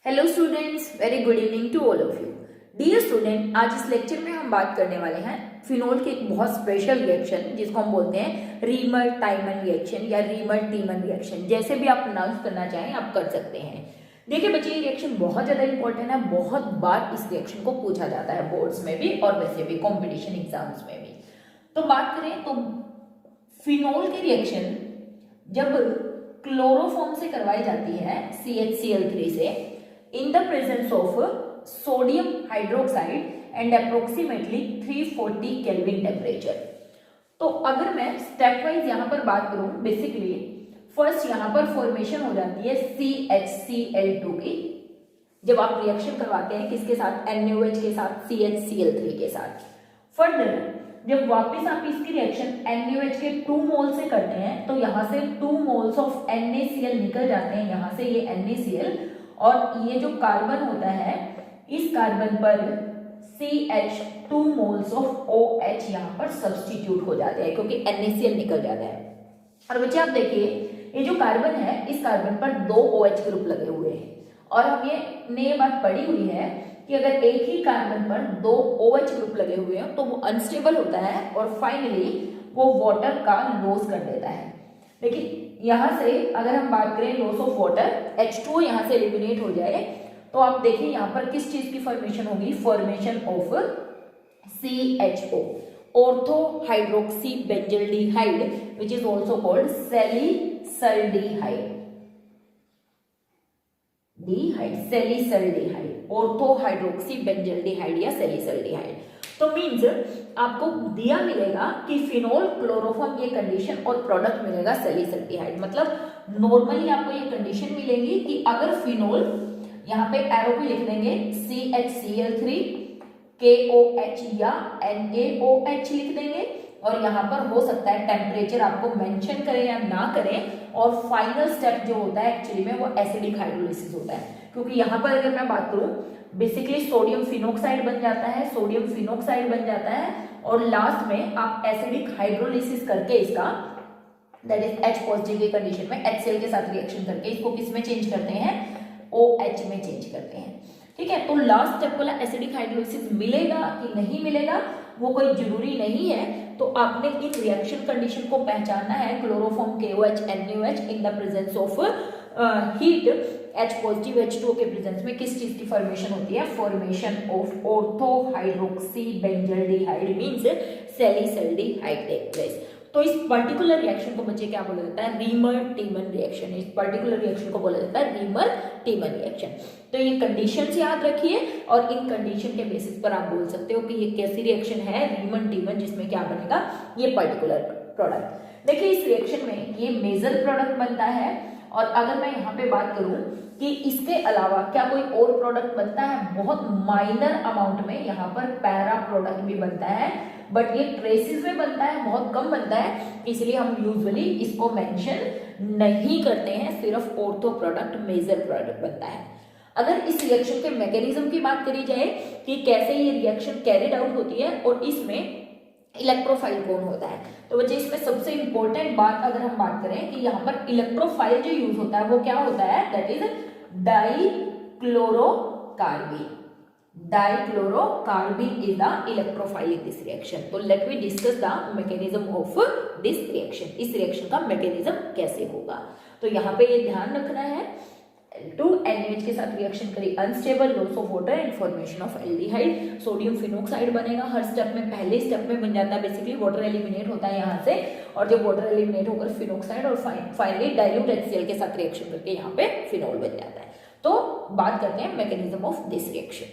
Hello students, very good evening to all of you. Dear student, आज इस lecture में हम बात करने वाले हैं फिनोल के एक बहुत स्पेशल रिएक्शन जिसको हम बोलते हैं रीमर टाइमन रिएक्शन या रीमर टीमन रिएक्शन। जैसे भी आप प्रोनाउंस करना चाहें आप कर सकते हैं। देखिए बच्चे, ये रिएक्शन बहुत ज्यादा इंपॉर्टेंट है। बहुत बार इस रिएक्शन को पूछा जाता है बोर्ड्स में भी और वैसे भी कॉम्पिटिशन एग्जाम्स में भी। तो बात करें तो फिनोल की रिएक्शन जब क्लोरोफॉर्म से करवाई जाती है CHCl3 से in the presence of sodium hydroxide and approximately 340 Kelvin temperature। तो अगर मैं स्टेप वाइज यहाँ पर बात करूं, बेसिकली फर्स्ट यहाँ पर फॉर्मेशन हो जाती है CHCl2 की जब आप रिएक्शन करवाते हैं किसके साथ, NaOH के साथ, CHCl3 के साथ। फर्दर जब वापस आप इसकी रिएक्शन NaOH के 2 मोल से करते हैं तो यहाँ से 2 मोल्स ऑफ NaCl निकल जाते हैं, यहाँ से ये NaCl, और ये जो कार्बन होता है इस कार्बन पर CH2 मोल्स ऑफ OH यहाँ पर सब्स्टिट्यूट हो जाते हैं क्योंकि NaCl निकल जाता है। और बच्चे आप देखिए, ये जो कार्बन है इस कार्बन पर 2 OH ग्रुप लगे हुए हैं और हम ये बात पढ़ी हुई है कि अगर एक ही कार्बन पर 2 OH ग्रुप लगे हुए हैं तो वो अनस्टेबल होता है और फाइनली वो वाटर का लॉस कर देता है। लेकिन यहां से अगर हम बात करें लॉस ऑफ वाटर, H2O यहां से एलिमिनेट हो जाए तो आप देखिए यहां पर किस चीज की फॉर्मेशन होगी, formation of CHO, ortho hydroxy benzaldehyde, which is also called salicylaldehyde, salicylaldehyde, ortho hydroxy benzaldehyde या सैलिसल्डिहाइड। तो मीन्स आपको दिया मिलेगा कि फिनोल क्लोरोफॉर्म ये कंडीशन और प्रोडक्ट मिलेगा सैलिसल्डिहाइड। मतलब नॉर्मली आपको ये कंडीशन मिलेगी कि अगर फिनोल यहाँ पे एरो पे लिख देंगे CHCl3 KOH या NaOH लिख देंगे और यहाँ पर हो सकता है टेम्परेचर आपको मेंशन करें या ना करें और फाइनल स्टेप जो होता है एक्चुअली में वो एसिडिक हाइड्रोलिसिस होता है। क्योंकि यहाँ पर अगर मैं बात करूं बेसिकली सोडियम फिनोक्साइड बन जाता है, सोडियम फिनोक्साइड बन जाता है और लास्ट में आप एसिडिक हाइड्रोलिसिस करके इसका दैट इज H पॉजिटिव की कंडीशन में HCl के साथ रिएक्शन करके इसको किस में चेंज करते हैं, OH में चेंज करते हैं। ठीक है, तो लास्ट स्टेप वाला एसिडिक हाइड्रोलिसिस मिलेगा कि नहीं मिलेगा वो कोई जरूरी नहीं है। तो आपने इन रिएक्शन कंडीशन को पहचानना है, chloroform KOH NaOH in the presence of heat H positive H2O के प्रेजेंस में किस चीज की फॉर्मेशन होती है, formation of ortho hydroxy benzaldehyde means salicylaldehyde take place. तो इस पर्टिकुलर रिएक्शन को बच्चे क्या बोला जाता है, रीमर टीमन रिएक्शन। इस पर्टिकुलर रिएक्शन को बोला जाता है रीमर टीमन रिएक्शन। तो ये कंडीशंस याद रखिए और इन कंडीशन के बेसिस पर आप बोल सकते हो कि ये कैसी रिएक्शन है, रीमन टीमन, जिसमें क्या बनेगा ये पर्टिकुलर प्रोडक्ट। देखिए इस रिएक्शन में ये मेजर प्रोडक्ट बनता है और अगर मैं यहाँ पे बात करूं कि इसके अलावा क्या कोई और प्रोडक्ट बनता है, बहुत माइनर अमाउंट में यहाँ पर पैरा प्रोडक्ट भी बनता है बट ये ट्रेसेस में बनता है, बहुत कम बनता है, इसलिए हम यूजुअली इसको मेंशन नहीं करते हैं। सिर्फ ऑर्थो प्रोडक्ट मेजर प्रोडक्ट बनता है। अगर इस रिएक्शन के मैकेनिज्म की बात करी जाए कि कैसे ये रिएक्शन कैरिड आउट होती है और इसमें इलेक्ट्रोफाइल कौन होता है, तो बच्चे इसमें सबसे इंपॉर्टेंट बात अगर हम बात करें कि यहाँ पर इलेक्ट्रोफाइल जो यूज होता है वो क्या होता है, that is dichlorocarbene. Dichlorocarbene is the electrophile in this reaction. तो let we discuss the mechanism of this reaction. इस रिएक्शन का मैकेनिज्म कैसे होगा, तो यहाँ पे ये ध्यान रखना है, 2 NaOH के साथ रिएक्शन करी, unstable, loss of water and formation of aldehyde, sodium phenoxide बनेगा हर स्टेप में। पहले स्टेप में बन जाता है बेसिकली वाटर एलिमिनेट होता है यहाँ से और जब वाटर एलिमिनेट होकर फिनोक्साइड और फाइनली डाइल्यूट HCl के साथ रिएक्शन करके यहाँ पे फिनोल बन जाता है। तो बात करते हैं मैकेनिज्म ऑफ दिस रिएक्शन।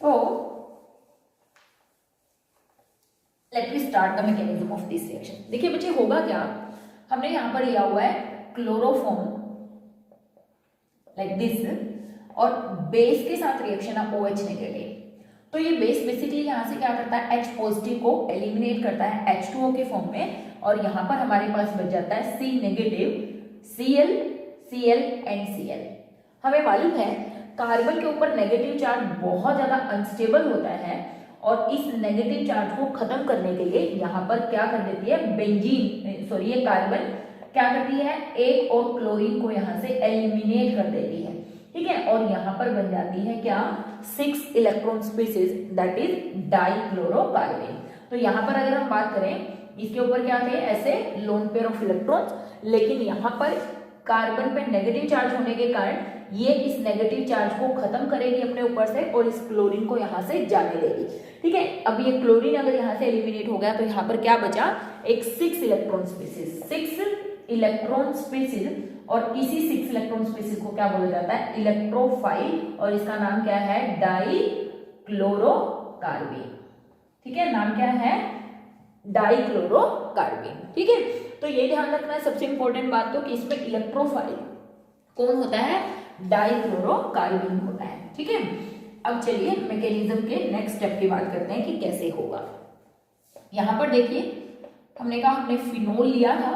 तो let me start the mechanism of this reaction. देखिए बच्चे होगा क्या, हमने यहां पर लिया हुआ है क्लोरोफॉर्म लाइक दिस और बेस के साथ रिएक्शन आप OH नेगेटिव। तो ये बेस बेसिकली यहां से क्या करता है, H पॉजिटिव को एलिमिनेट करता है H2O के फॉर्म में और यहां पर हमारे पास बच जाता है C negative, Cl, Cl and Cl। हमें मालूम है कार्बन के ऊपर नेगेटिव चार्ज बहुत ज्यादा अनस्टेबल होता है और इस नेगेटिव चार्ज को खत्म करने के लिए यहाँ पर क्या कर देती है, बेंजीन सॉरी ये कार्बन क्या करती है, एक और क्लोरीन को यहाँ से एलिमिनेट कर देती है, ठीक है। और यहाँ पर बन जाती है क्या, 6 इलेक्ट्रॉन स्पीसीज दैट इज डाइक्लोरोकार्बन। तो यहाँ पर अगर हम बात करें इसके ऊपर क्या थे, ऐसे लोन पेयर ऑफ इलेक्ट्रॉन्स, लेकिन यहाँ पर कार्बन पे नेगेटिव चार्ज होने के कारण ये इस नेगेटिव चार्ज को खत्म करेगी अपने ऊपर से और इस क्लोरीन को यहाँ से जाने देगी, ठीक है। अब ये क्लोरीन अगर यहाँ से एलिमिनेट हो गया तो यहाँ पर क्या बचा, एक 6 इलेक्ट्रॉन स्पीसीज, 6 इलेक्ट्रॉन स्पीसीज, और इसी 6 इलेक्ट्रॉन स्पीसीज को क्या बोला जाता है, इलेक्ट्रोफाइल, और इसका नाम क्या है, डाइक्लोरोकार्बन, ठीक है, नाम क्या है, डाइक्लोरोकार्बन, ठीक है। तो ये ध्यान रखना है सबसे इंपॉर्टेंट बात तो कि इसमें इलेक्ट्रोफाइल कौन होता है, डाइक्लोरोकार्बन होता है, ठीक है। अब चलिए मैकेनिज्म के नेक्स्ट स्टेप की बात करते हैं कि कैसे होगा। यहां पर देखिए हमने कहा हमने फिनोल लिया था,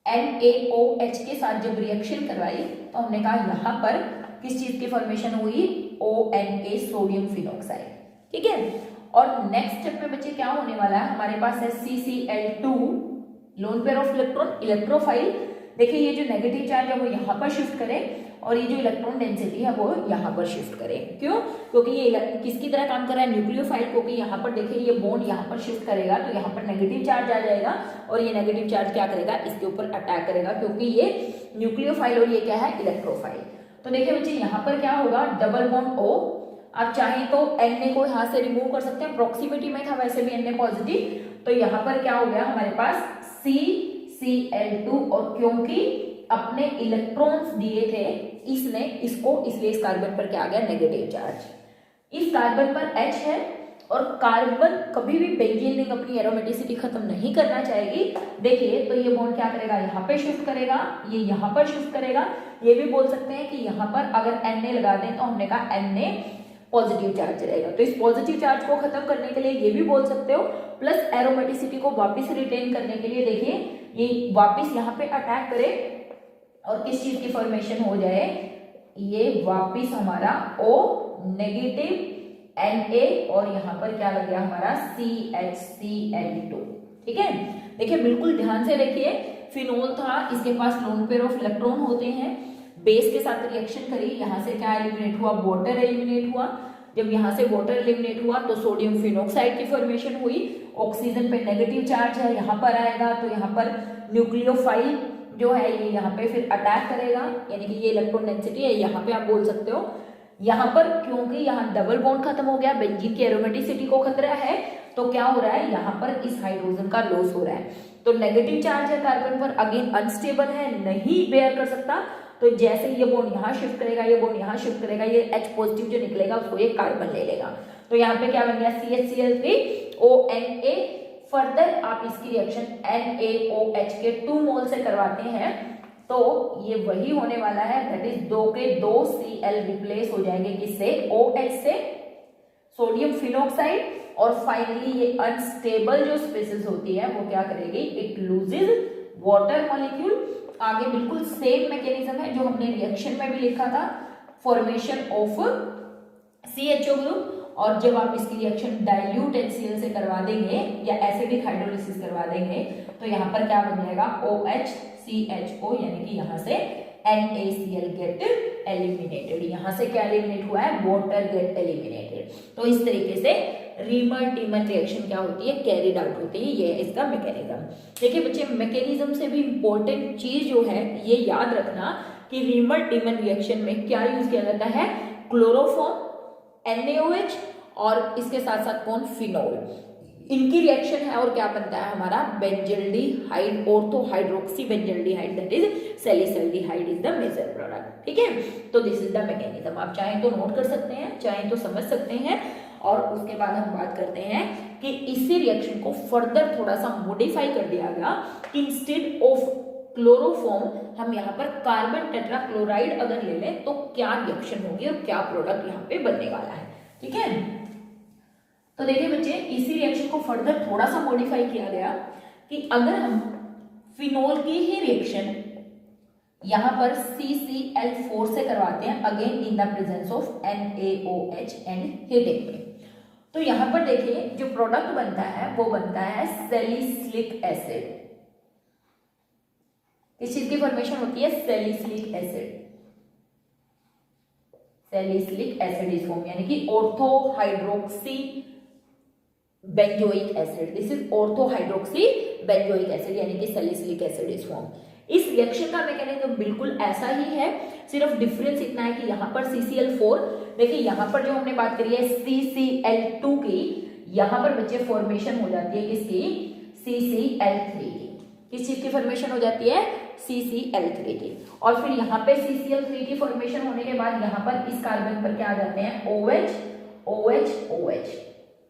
NaOH के साथ जब रिएक्शन करवाई तो हमने कहा यहां पर किस चीज की फॉर्मेशन हुई, ONA सोडियम फिनॉक्साइड, ठीक है। और नेक्स्ट स्टेप में बच्चे क्या होने वाला है, हमारे पास है CCl2 lone pair of electron, electrophile. देखिए ये जो नेगेटिव चार्ज है वो यहाँ पर शिफ्ट करे और ये जो इलेक्ट्रॉन डेंसिटी है वो यहाँ पर शिफ्ट करे। क्यों, क्योंकि ये किसकी तरह काम कर रहा है, न्यूक्लियोफाइल, क्योंकि यहाँ पर देखिए ये बॉन्ड यहाँ पर शिफ्ट करेगा तो यहाँ पर नेगेटिव चार्ज आ जाएगा और ये नेगेटिव चार्ज क्या करेगा, इसके ऊपर अटैक करेगा, क्योंकि ये न्यूक्लियोफाइल और ये क्या है, इलेक्ट्रोफाइल। तो देखिए बच्चे यहाँ पर क्या होगा, डबल बॉन्ड O, आप चाहें तो Na को यहाँ से रिमूव कर सकते हैं, प्रोक्सीमिटी में था वैसे भी Na पॉजिटिव, तो यहाँ पर क्या हो गया हमारे पास CCl2, और क्योंकि अपने इलेक्ट्रॉन्स दिए थे इसने इसको, इसलिए इस कार्बन पर क्या आ गया, नेगेटिव चार्ज। इस कार्बन पर H है और कार्बन कभी भी बेंजीन रिंग अपनी एरोमेटिसिटी खत्म नहीं करना चाहेगी। देखिए तो ये बॉन्ड क्या करेगा, यहाँ पे शिफ्ट करेगा, ये यहाँ पर शिफ्ट करेगा। ये भी बोल सकते हैं कि यहाँ पर अगर Na लगा दें तो हमने कहा Na पॉजिटिव चार्ज रहेगा, तो इस पॉजिटिव चार्ज को खत्म करने के लिए ये भी बोल सकते हो, प्लस एरोमेटिसिटी को वापस रिटेन करने के लिए देखिए ये वापस यहाँ पे अटैक करे और किस चीज की फॉर्मेशन हो जाए, ये वापस हमारा O नेगेटिव Na और यहाँ पर क्या लग गया हमारा CHCl2, ठीक है। देखिए बिल्कुल ध्यान से देखिए, फिनोल था, इसके पास लोन पेयर ऑफ इलेक्ट्रॉन होते हैं, बेस के साथ रिएक्शन करी, यहाँ से क्या एलिमिनेट हुआ, वाटर एलिमिनेट हुआ। जब यहाँ से वाटर एलिमिनेट हुआ तो सोडियम फिनॉक्साइड की फॉर्मेशन हुई, ऑक्सीजन पे नेगेटिव चार्ज है यहाँ पर आएगा, तो यहाँ पर न्यूक्लियोफाइल जो है ये यहाँ पे फिर अटैक करेगा, यानी कि ये इलेक्ट्रॉन डेंसिटी है, यहाँ पे आप बोल सकते हो। यहाँ पर क्योंकि यहाँ डबल बॉन्ड खत्म हो गया, बेंजीन की एरोमेटिसिटी को खतरा है, तो क्या हो रहा है, यहाँ पर इस हाइड्रोजन का लॉस हो रहा है। तो नेगेटिव चार्ज है कार्बन पर, अगेन अनस्टेबल है, नहीं बेयर कर सकता, तो जैसे ये बॉन्ड यहाँ शिफ्ट करेगा, ये बॉन्ड यहाँ शिफ्ट करेगा, ये H पॉजिटिव जो निकलेगा उसको ये कार्बन ले लेगा। तो यहाँ पे क्या बन गया, CHCl3 ONA। फर्दर आप इसकी रिएक्शन NaOH के 2 मोल से करवाते हैं तो ये वही होने वाला है, दैट इज 2 के 2 Cl रिप्लेस हो जाएंगे किससे, OH से, सोडियम फिनॉक्साइड, और फाइनली ये अनस्टेबल जो स्पीसीज होती है वो क्या करेगी, इट लूजेस वाटर मॉलिक्यूल। आगे बिल्कुल सेम मैकेनिज्म है जो हमने रिएक्शन में भी लिखा था, फॉर्मेशन ऑफ CHO ग्रुप, और जब आप इसकी रिएक्शन डाइल्यूट HCl से करवा देंगे या एसिडिक हाइड्रोलिसिस करवा देंगे तो यहाँ पर क्या बन जाएगा, OHCHO, यानी कि यहाँ से NaCl गेट एलिमिनेटेड। यहाँ से क्या एलिमिनेट हुआ है, वाटर गेट एलिमिनेटेड। तो इस तरीके से रीमर टीमन रिएक्शन क्या होती है, कैरिड आउट होती है, ये इसका मैकेनिज्म। देखिए बच्चे मैकेनिज्म से भी इंपॉर्टेंट चीज जो है ये याद रखना कि रीमर टीमन रिएक्शन में क्या यूज किया जाता है, क्लोरोफॉर्म, NaOH और इसके साथ साथ कौन, फिनोल, इनकी रिएक्शन है और क्या बनता है हमारा, benzaldehyde, ortho hydroxy benzaldehyde, that is salicylaldehyde is the major product, ठीक है। तो दिस इज द मैकेनिज्म, आप चाहें तो नोट कर सकते हैं, चाहें तो समझ सकते हैं। और उसके बाद हम बात करते हैं कि इसी रिएक्शन को फर्दर थोड़ा सा मॉडिफाई कर दिया गया, इंस्टेड ऑफ क्लोरोफॉर्म हम यहाँ पर कार्बन टेट्राक्लोराइड अगर ले लें तो क्या रिएक्शन होगी और क्या प्रोडक्ट यहाँ पे बनने वाला है, ठीक है। तो देखिए बच्चे इसी रिएक्शन को फर्दर थोड़ा सा मॉडिफाई किया गया कि अगर हम फिनोल की ही रिएक्शन यहाँ पर CCl4 से करवाते हैं, again in the presence of NaOH and heating में, तो यहां पर देखिए जो प्रोडक्ट बनता है वो बनता है सैलिसिलिक एसिड। किस चीज की फॉर्मेशन होती है? Salicylic acid. Salicylic acid is form, यानी कि ortho hydroxy benzoic acid. This is ortho hydroxy benzoic acid, यानी कि सैलिसिलिक एसिड इज फॉर्म। इस रिएक्शन का मैकेनिज्म बिल्कुल ऐसा ही है, सिर्फ डिफरेंस इतना है कि यहाँ पर CCl4, देखिए यहाँ पर जो हमने बात करी है CCl2 की, यहाँ पर बच्चे फॉर्मेशन हो जाती है किसकी? CCl3 की। किस चीज की फॉर्मेशन हो जाती है? CCl3 की। और फिर यहाँ पे CCl3 की फॉर्मेशन होने के बाद यहाँ पर इस कार्बन पर क्या आ जाते हैं? OH OH OH,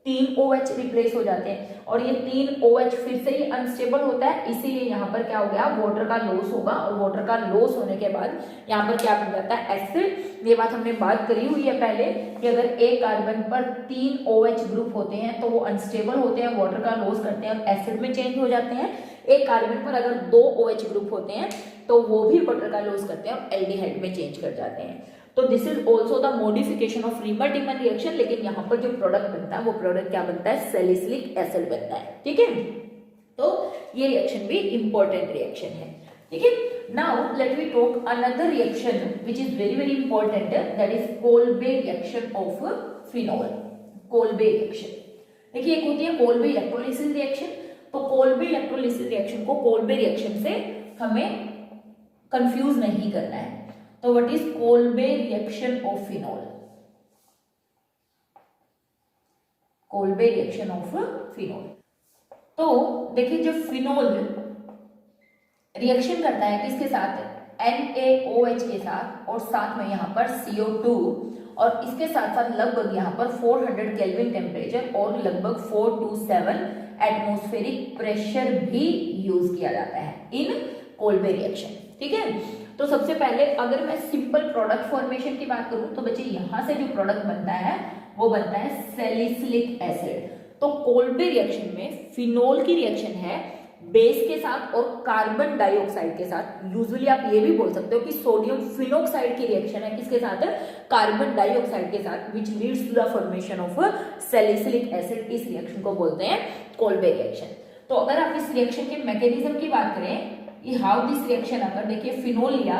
3 OH replace हो जाते हैं, और ये 3 OH फिर से ही अनस्टेबल होता है, इसीलिए यहाँ पर क्या हो गया? वाटर का लॉस होगा, और वाटर का लॉस होने के बाद यहाँ पर क्या बन जाता है? एसिड। ये बात हमने बात करी हुई है पहले कि अगर एक कार्बन पर 3 OH ग्रुप होते हैं तो वो अनस्टेबल होते हैं, वाटर का लॉस करते हैं और एसिड में चेंज हो जाते हैं। एक कार्बन पर अगर 2 OH ग्रुप होते हैं तो वो भी वाटर का लॉस करते हैं और एल्डिहाइड में चेंज कर जाते हैं। तो this is also the modification of reamer-teamer reaction, लेकिन यहाँ पर जो प्रोडक्ट बनता है वो प्रोडक्ट क्या बनता है? सैलिसिलिक एसिड बनता है। ठीक है, तो ये रिएक्शन भी इंपॉर्टेंट रिएक्शन है। ठीक है, now let we talk another reaction which is very very important, that is Kolbe reaction of phenol. Kolbe reaction, देखिए एक होती है कोल्बे इलेक्ट्रोलिसिस रिएक्शन। तो कोल्बे इलेक्ट्रोलिसिस रिएक्शन को कोल्बे रिएक्शन से हमें कंफ्यूज नहीं करना है। तो what is Kolbe reaction of phenol? Kolbe reaction of phenol. तो देखिए जब फिनॉल रिएक्शन करता है किसके साथ? NaOH के साथ, और साथ में यहाँ पर CO2, और इसके साथ साथ लगभग यहाँ पर 400 केल्विन टेम्परेचर और लगभग 4 to 7 एटमॉस्फेरिक प्रेशर भी यूज किया जाता है इन कोल्बे रिएक्शन। ठीक है, तो सबसे पहले अगर मैं सिंपल प्रोडक्ट फॉर्मेशन की बात करूं तो बच्चे यहां से जो प्रोडक्ट बनता है वो बनता है सैलिसिलिक एसिड। तो कोल्बे रिएक्शन में फिनॉल की रिएक्शन है बेस के साथ और कार्बन डाइऑक्साइड के साथ। यूजुअली आप ये भी बोल सकते हो कि सोडियम फिनॉक्साइड की रिएक्शन है किसके साथ? कार्बन डाइऑक्साइड के साथ, which leads to the formation of salicylic acid. इस रिएक्शन को बोलते हैं कोल्बे रिएक्शन। तो अगर आप इस रिएक्शन के मैकेनिज्म की बात करें, ये हाउ दिस रिएक्शन अगर, देखिए फिनॉल लिया,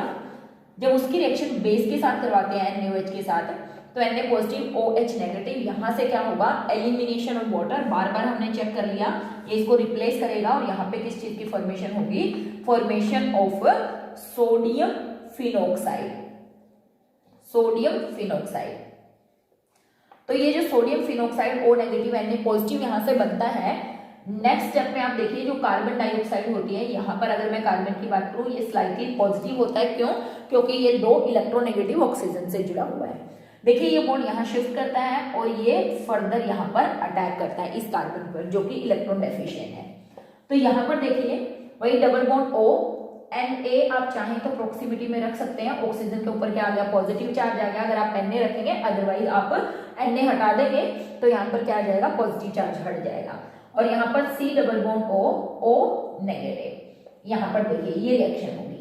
जब उसकी रिएक्शन बेस के साथ करवाते हैं NaOH के साथ, तो Na पॉजिटिव OH नेगेटिव, यहां से क्या होगा? Elimination of water. बार बार हमने चेक कर लिया, ये इसको रिप्लेस करेगा और यहाँ पे किस चीज की फॉर्मेशन होगी? Formation of sodium phenoxide. Sodium phenoxide. तो ये जो sodium phenoxide O negative Na positive यहां से बनता है। नेक्स्ट स्टेप में आप देखिए जो कार्बन डाइऑक्साइड होती है, यहाँ पर अगर मैं कार्बन की बात करूं, ये स्लाइटली पॉजिटिव होता है। क्यों? क्योंकि ये 2 इलेक्ट्रोनेगेटिव ऑक्सीजन से जुड़ा हुआ है। देखिए ये बॉन्ड यहाँ शिफ्ट करता है और ये फर्दर यहाँ पर अटैक करता है इस कार्बन पर जो कि इलेक्ट्रॉन डेफिशिएंट है। तो यहाँ पर देखिए वही डबल बॉन्ड O Na आप चाहें तो प्रोक्सिमिटी में रख सकते हैं। ऑक्सीजन के ऊपर क्या आ गया? पॉजिटिव चार्ज आ गया अगर आप Na रखेंगे, अदरवाइज आप Na हटा देंगे तो यहाँ पर क्या आ जाएगा? पॉजिटिव चार्ज हट जाएगा। और यहाँ पर C double bond O negative, यहाँ पर देखिए ये रिएक्शन होगी।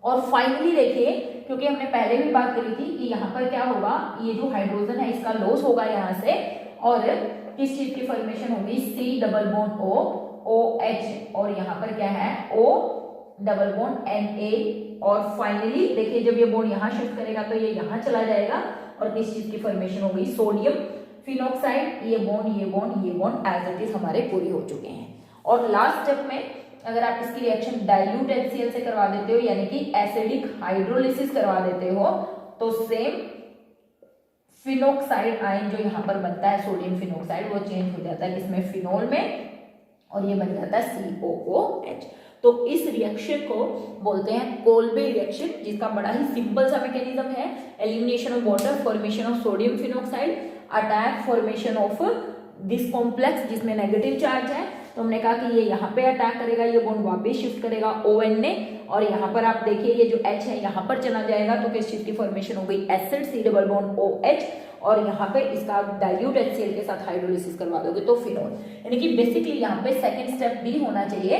और फाइनली देखिए, क्योंकि हमने पहले भी बात करी थी कि यहाँ पर क्या होगा? ये जो हाइड्रोजन है इसका लॉस होगा यहाँ से, और किस चीज की फॉर्मेशन होगी? C double bond O OH, और यहाँ पर क्या है? O डबल बॉन्ड Na, और फाइनली देखिए जब ये बॉन्ड यहाँ शिफ्ट करेगा तो ये यहाँ चला जाएगा और किस चीज की फॉर्मेशन हो गई? Sodium phenoxide. ये बॉन्ड एज इट इज हमारे पूरी हो चुके हैं। और लास्ट स्टेप में अगर आप इसकी रिएक्शन डाइल्यूट HCl से करवा देते हो, यानी कि एसिडिक हाइड्रोलिसिस करवा देते हो, तो सेम फिनॉक्साइड आयन जो यहाँ पर बनता है सोडियम फिनॉक्साइड, वो चेंज हो जाता है किसमें? फिनॉल में, और ये बन जाता है COOH। तो इस रिएक्शन को बोलते हैं कोल्बे रिएक्शन, जिसका बड़ा ही सिंपल सा मैकेनिज्म है। Elimination of water, formation of sodium phenoxide, attack, formation of this complex जिसमें नेगेटिव चार्ज है। तो हमने कहा कि ये यहाँ पे अटैक करेगा, ये बॉन्ड वापस शिफ्ट करेगा ONA, और यहाँ पर आप देखिए ये जो H है यहाँ पर चला जाएगा तो किस चीज की फॉर्मेशन हो गई? Acid C double bond OH, और यहाँ पे इसका डाइल्यूट HCl के साथ हाइड्रोलिसिस करवा दोगे तो फिनॉल। यानी कि बेसिकली यहाँ पे सेकेंड स्टेप भी होना चाहिए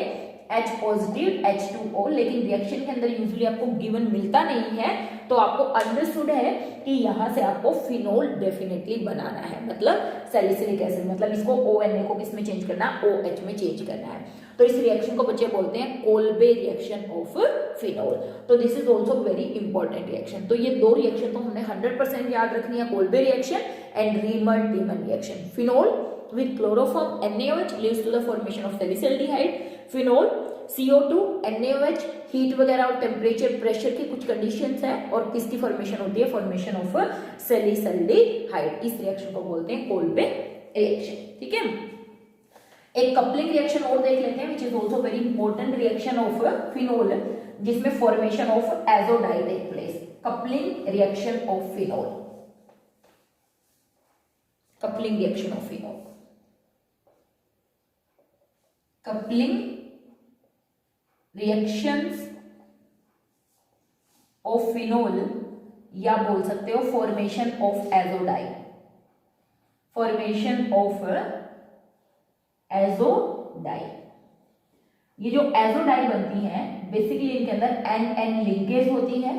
H पॉजिटिव H2O, लेकिन रिएक्शन के अंदर यूजुअली आपको गिवन मिलता नहीं है, तो आपको अंडरस्टूड है कि यहाँ से आपको फिनोल डेफिनेटली बनाना है, मतलब सैलिसिलिक एसिड, मतलब इसको ONA को किस में चेंज करना है, OH में चेंज करना है। तो इस रिएक्शन को बच्चे बोलते हैं कोल्बे रिएक्शन ऑफ फिनोल। तो this is also very important reaction. तो ये दो रिएक्शन तो हमने 100% याद रखनी है, Kolbe reaction and Reimer Tiemann reaction. Phenol with chloroform NaOH leads to the formation of salicylaldehyde. Phenol CO2 NaOH heat वगैरह और टेम्परेचर प्रेशर की कुछ कंडीशंस है और किसकी फॉर्मेशन होती है, फॉर्मेशन ऑफ सैलिसल्डिहाइड। इस रिएक्शन को बोलते हैं कोल्बे रिएक्शन। ठीक है, एक कपलिंग रिएक्शन और देख लेते हैं which is also very important reaction of phenol, जिसमें formation of azo dye take place. Coupling reaction of phenol, coupling reaction of phenol, coupling reactions of phenol, या बोल सकते हो formation of azo dye, formation of azo dye. ये जो azo dye बनती है basically इनके अंदर NN लिंकेज होती है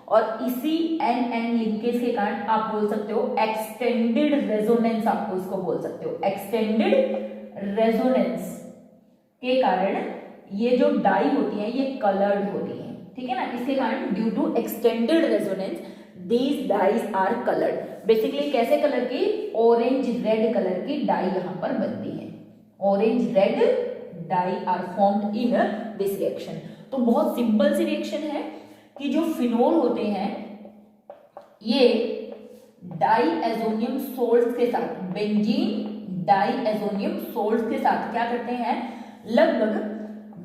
और इसी NN लिंकेज के कारण आप बोल सकते हो एक्सटेंडेड रेजोनेंस, आपको इसको बोल सकते हो एक्सटेंडेड रेजोनेंस के कारण ये जो डाई होती है ये कलर्ड होती है। ठीक है ना, इसके कारण due to extended resonance these dyes are coloured. Basically कैसे कलर की, ऑरेंज रेड कलर की डाई यहां पर बनती है, orange red dye are formed in this reaction. तो बहुत सिंपल सी रिएक्शन है कि जो फिनोल होते हैं ये डाई एजोनियम सोल्ट के साथ, बेंजीन डाई एजोनियम सोल्ट के साथ क्या करते हैं, लगभग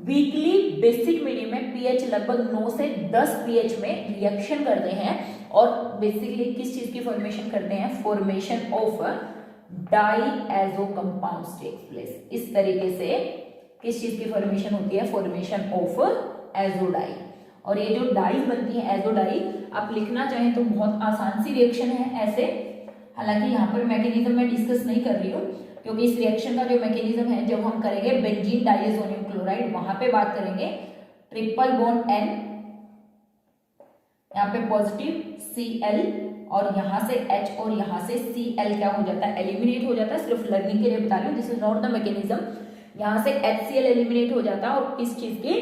वीकली बेसिक मीडियम में पीएच लगभग 9 से 10 पीएच में रिएक्शन करते हैं और बेसिकली किस चीज की फॉर्मेशन करते हैं, formation of diazo compounds takes place. इस तरीके से किस चीज की फॉर्मेशन होती है, फॉर्मेशन ऑफ एजोडाई। और ये जो डाई बनती है एजोडाई, आप लिखना चाहें तो बहुत आसान सी रिएक्शन है ऐसे, हालांकि यहाँ पर मैकेनिज्म मैं डिस्कस नहीं कर रही हूँ क्योंकि इस रिएक्शन का जो मैकेनिज्म है जब हम करेंगे बेंजीन डाइएजोनियम क्लोराइड वहां पे बात करेंगे। ट्रिपल बॉन्ड N, यहाँ पे पॉजिटिव Cl और यहाँ से H और यहाँ से Cl क्या हो जाता है, एलिमिनेट हो जाता है। सिर्फ लर्निंग के लिए बता रही हूँ, this is not the mechanism. यहाँ से HCl एलिमिनेट हो जाता है और किस चीज की,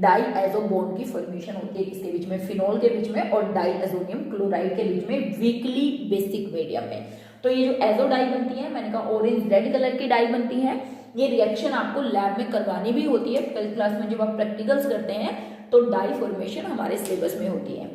डाईएजो बॉन्ड की फॉर्मेशन होती है किसके बीच में, फिनोल के बीच में और डाईएजोनियम क्लोराइड के बीच में वीकली बेसिक मीडियम में। तो ये जो एजो डाई बनती है, मैंने कहा ऑरेंज रेड कलर की डाई बनती है। ये रिएक्शन आपको लैब में करवानी भी होती है, 12th क्लास में जब आप प्रैक्टिकल्स करते हैं तो डाई फॉर्मेशन हमारे सिलेबस में होती है।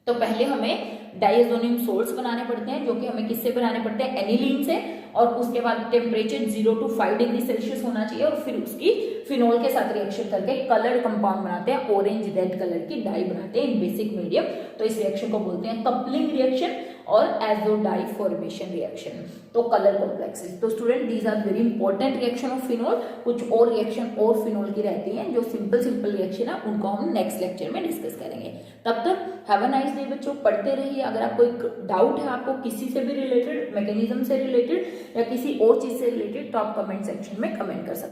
तो पहले हमें डाइएजोनियम सोल्ट्स बनाने पड़ते हैं जो कि हमें किससे बनाने पड़ते हैं, एनिलीन से, और उसके बाद टेम्परेचर 0 to 5 डिग्री सेल्सियस होना चाहिए और फिर उसकी फिनोल के साथ रिएक्शन करके कलर्ड कंपाउंड बनाते हैं, ऑरेंज रेड कलर की डाई बनाते हैं इन बेसिक मीडियम। तो इस रिएक्शन को बोलते हैं कपलिंग रिएक्शन और एजोडाई फॉर्मेशन रिएक्शन। तो कलर कॉम्प्लेक्सेस, तो student these are very important reaction of phenol. कुछ और रिएक्शन और फिनोल की रहती हैं जो सिंपल रिएक्शन है, उनको हम नेक्स्ट लेक्चर में डिस्कस करेंगे। तब तक हैव अ नाइस डे बच्चों, पढ़ते रहिए। अगर आपको एक डाउट है आपको किसी से भी रिलेटेड, मैकेनिज्म से रिलेटेड या किसी और चीज से रिलेटेड, तो आप कमेंट सेक्शन में कमेंट कर सकते हैं।